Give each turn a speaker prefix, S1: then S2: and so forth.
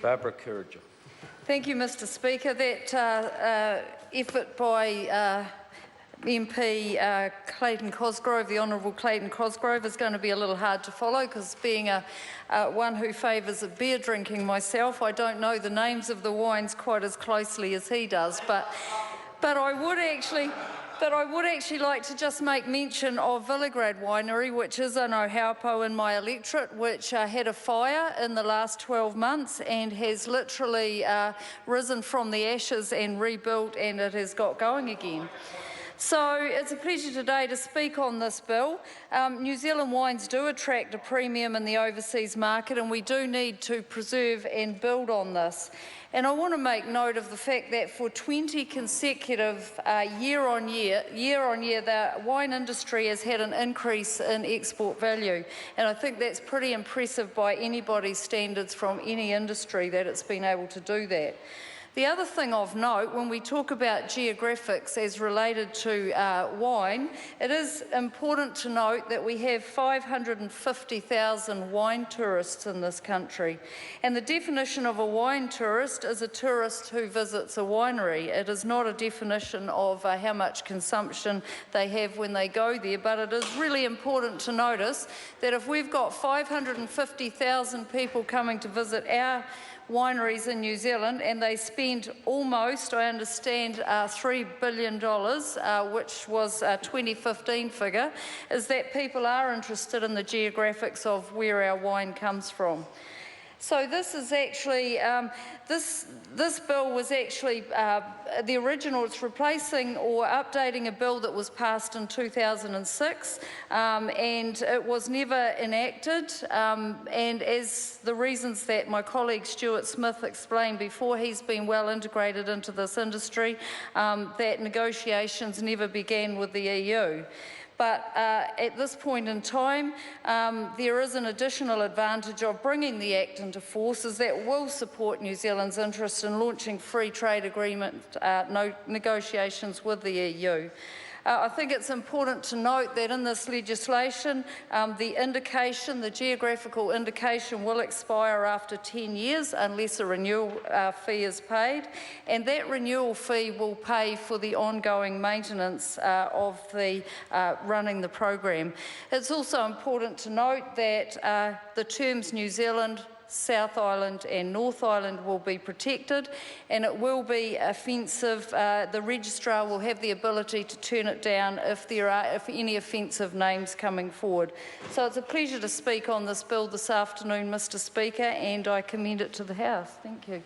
S1: Barbara Kerridge.
S2: Thank you, Mr. Speaker. That effort by MP Clayton Cosgrove, the Honourable Clayton Cosgrove, is going to be a little hard to follow because being one who favours beer drinking myself, I don't know the names of the wines quite as closely as he does, but I would actually like to just make mention of Villagrad Winery, which is in Ohaupo in my electorate, which had a fire in the last 12 months and has literally risen from the ashes and rebuilt, and it has got going again. So it's a pleasure today to speak on this bill. New Zealand wines do attract a premium in the overseas market, and we do need to preserve and build on this. And I want to make note of the fact that for 20 consecutive year on year, the wine industry has had an increase in export value. And I think that's pretty impressive by anybody's standards from any industry that it's been able to do that. The other thing of note, when we talk about geographics as related to wine, it is important to note that we have 550,000 wine tourists in this country. And the definition of a wine tourist is a tourist who visits a winery. It is not a definition of how much consumption they have when they go there, but it is really important to notice that if we've got 550,000 people coming to visit our wineries in New Zealand, and they spend almost, I understand, $3 billion, which was a 2015 figure, is that people are interested in the geographics of where our wine comes from. So this is actually, this bill was actually, the original, it's replacing or updating a bill that was passed in 2006, and it was never enacted, and as the reasons that my colleague Stuart Smith explained before, he's been well integrated into this industry, that negotiations never began with the EU. But at this point in time, there is an additional advantage of bringing the Act into force, is that will support New Zealand's interest in launching free trade agreement negotiations with the EU. I think it's important to note that in this legislation, the geographical indication will expire after 10 years unless a renewal fee is paid, and that renewal fee will pay for the ongoing maintenance of the running the program. It's also important to note that the terms New Zealand, South Island and North Island will be protected, and it will be offensive. The registrar will have the ability to turn it down if any offensive names coming forward. So it's a pleasure to speak on this bill this afternoon, Mr. Speaker, and I commend it to the House. Thank you.